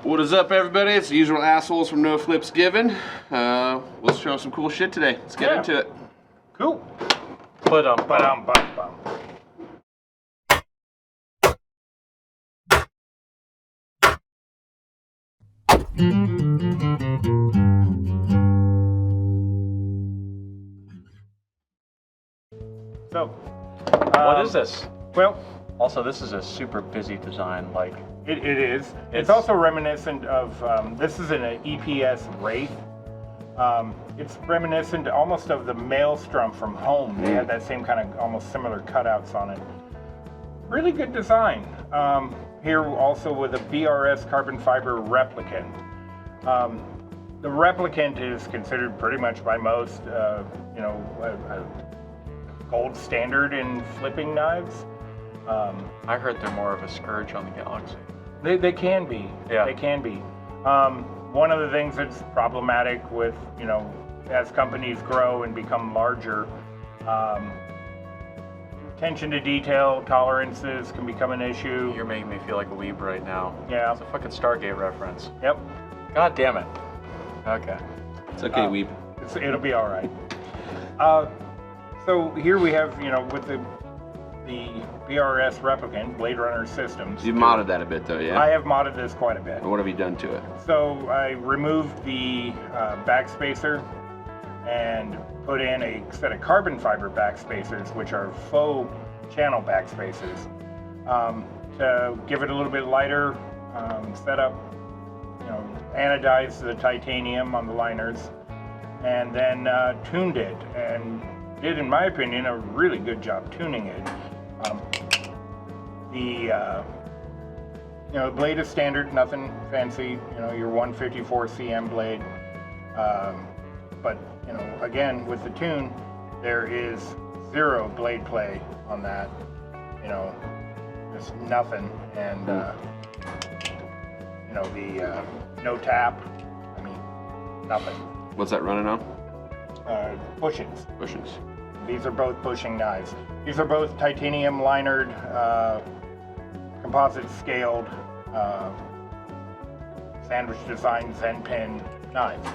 What is up, everybody? It's the usual assholes from No Flips Given. We'll show some cool shit today. Let's get into it. Cool. Ba-dum. So, What is this? well, Also, this is a super busy design. Like, it is. It's It's- also reminiscent of, this is an EPS Wraith. It's reminiscent almost of the Maelstrom from Home. They had that same kind of almost similar cutouts on it. Really good design. Here also with a BRS carbon fiber replicant. The replicant is considered pretty much by most, a gold standard in flipping knives. I heard they're more of a scourge on the galaxy. They can be. Yeah. They can be. One of the things that's problematic with, as companies grow and become larger, attention to detail, tolerances can become an issue. You're making me feel like a weeb right now. Yeah. It's a fucking Stargate reference. Yep. God damn it. Okay. It's okay, Weeb. It'll be all right. So here we have, with the BRS replicant, Blade Runner Systems. You've modded that a bit, though, yeah? I have modded this quite a bit. What have you done to it? So I removed the backspacer and put in a set of carbon fiber backspacers, which are faux channel backspacers, to give it a little bit lighter setup. Anodized the titanium on the liners, and then tuned it, and did, in my opinion, a really good job tuning it. The blade is standard, nothing fancy. Your 154 cm blade. But again, with the tune, there is zero blade play on that. Just nothing, and the no tap. I mean, nothing. What's that running on? Bushings. Bushings. These are both bushing knives. These are both titanium linered, composite scaled, sandwich design Zen pin knives.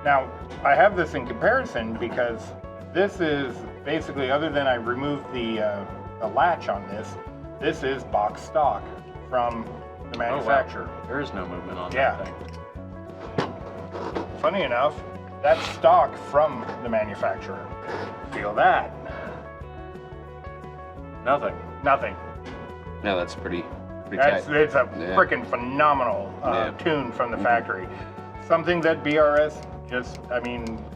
Now, I have this in comparison because this is basically, other than I removed the latch on this is box stock from the manufacturer. Oh, wow. There is no movement on Yeah. that thing. Funny enough, that's stock from the manufacturer. Feel that? Nothing. Nothing. No, that's pretty It's tight. a Yeah. freaking phenomenal tune from the factory. Something that BRS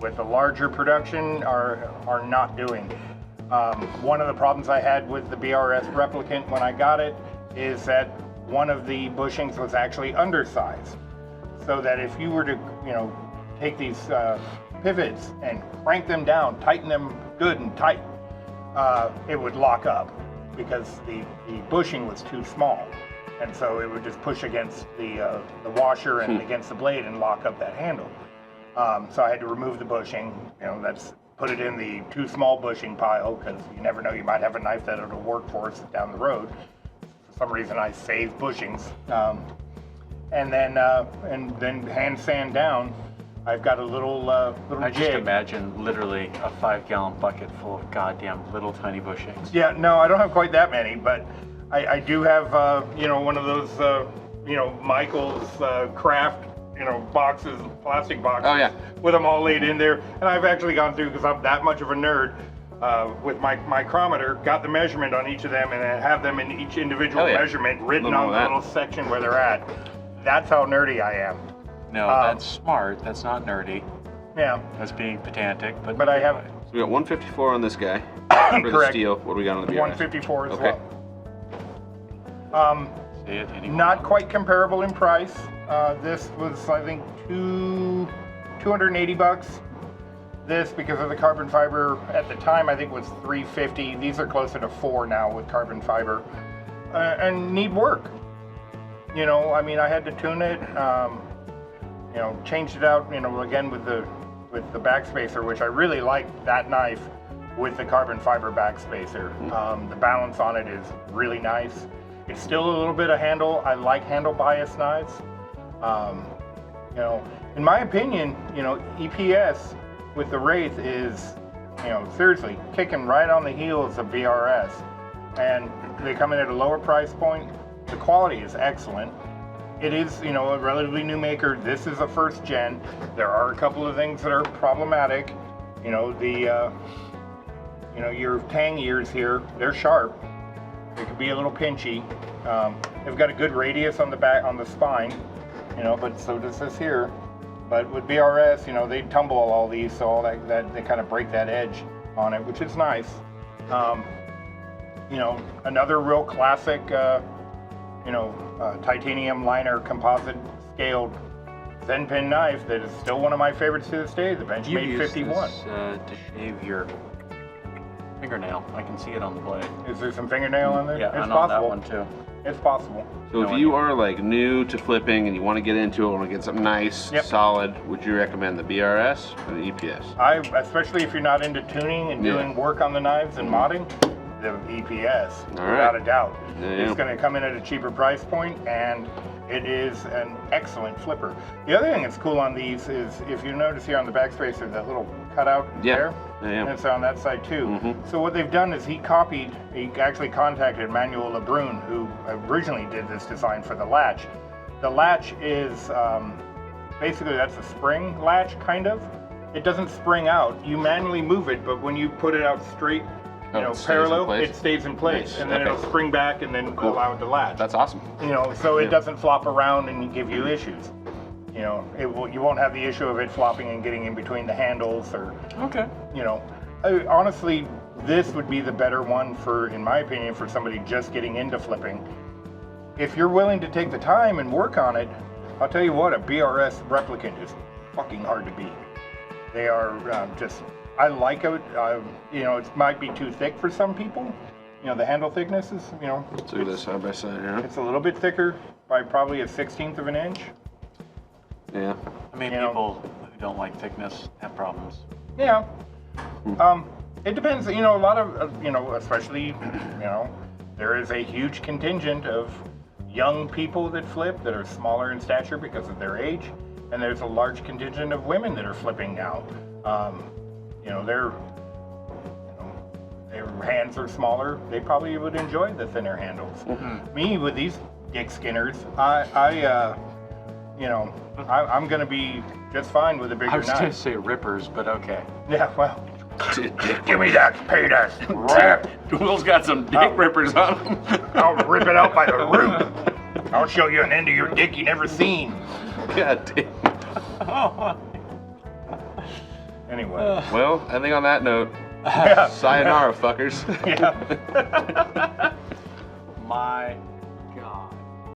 with the larger production are not doing. One of the problems I had with the BRS replicant when I got it is that one of the bushings was actually undersized. So that if you were to, take these pivots and crank them down, tighten them good and tight, it would lock up because the bushing was too small. And so it would just push against the washer and against the blade and lock up that handle. So I had to remove the bushing, put it in the too small bushing pile, because you never know, you might have a knife that it'll work for us down the road. For some reason I save bushings. And then hand sand down, I've got a little I just jig. imagine literally a 5-gallon bucket full of goddamn little tiny bushings. Yeah, no, I don't have quite that many, but I do have, one of those, Michael's craft, boxes, plastic boxes. Oh, yeah. With them all laid in there. And I've actually gone through, because I'm that much of a nerd, with my micrometer, got the measurement on each of them, and I have them in each individual Hell yeah. measurement written Little on the that. little section where they're at. That's how nerdy I am. No, that's smart. That's not nerdy. Yeah, That's being pedantic. But but I have So we got 154 on this guy for the Correct. steel. What do we got on the BRS? 154 as Okay. well. See it anymore. Not quite comparable in price. This was, I think, $280. This, because of the carbon fiber, at the time I think was $350. These are closer to $4 now with carbon fiber, and need work. I had to tune it. Changed it out. Again with the backspacer, which I really like that knife with the carbon fiber backspacer. The balance on it is really nice. It's still a little bit of handle. I like handle bias knives. You know, in my opinion, you know, EPS with the Wraith is, you know, seriously kicking right on the heels of BRS, and they come in at a lower price point. The quality is excellent. It is, you know, a relatively new maker. This is a first gen. There are a couple of things that are problematic. You know, you know, your tang ears here, they're sharp. They could be a little pinchy. They've got a good radius on the back, on the spine, you know, but so does this here. But with BRS, you know, they tumble all these, so all that they kind of break that edge on it, which is nice. You know, another real classic, you know, titanium liner composite scaled Zen pin knife that is still one of my favorites to this day, the Benchmade 51. This, to shave your fingernail. I can see it on the blade. Is there some fingernail on there? Yeah, it's and possible. on that one too. It's possible. So if you are like new to flipping and you want to get into it, want to get something nice, solid, would you recommend the BRS or the EPS? Especially if you're not into tuning and doing work on the knives and modding, the EPS, without a doubt. It's going to come in at a cheaper price point, and it is an excellent flipper. The other thing that's cool on these is, if you notice here on the backspace, there's that little cutout there. And it's on that side too. So what they've done is he actually contacted Manuel Lebrun, who originally did this design for the latch. The latch is, basically that's a spring latch, kind of. It doesn't spring out. You manually move it, but when you put it out straight, you know, parallel, it stays in place. Nice. And then it'll spring back and then allow it to latch. That's awesome. You know, so it doesn't flop around and give you issues. You know, you won't have the issue of it flopping and getting in between the handles, or, you know. Honestly, this would be the better one for, in my opinion, for somebody just getting into flipping. If you're willing to take the time and work on it, I'll tell you what, a BRS replicant is fucking hard to beat. They are just, I like it. You know, it might be too thick for some people. You know, the handle thickness is, you know. Let's do this side by side here. It's a little bit thicker by probably a 1/16 of an inch. Yeah. I mean, people who don't like thickness have problems. Yeah. It depends, you know, a lot of, you know, especially, you know, there is a huge contingent of young people that flip that are smaller in stature because of their age, and there's a large contingent of women that are flipping now. You know, their hands are smaller. They probably would enjoy the thinner handles. Me, with these dick skinners, you know, I'm going to be just fine with a bigger knife. I was going to say rippers, but okay. Yeah, well, give me that penis. Will's got some dick rippers on him. I'll rip it out by the root. I'll show you an end of your dick you never seen. God damn. Anyway. Well, I think on that note, sayonara, fuckers. Yeah. My God.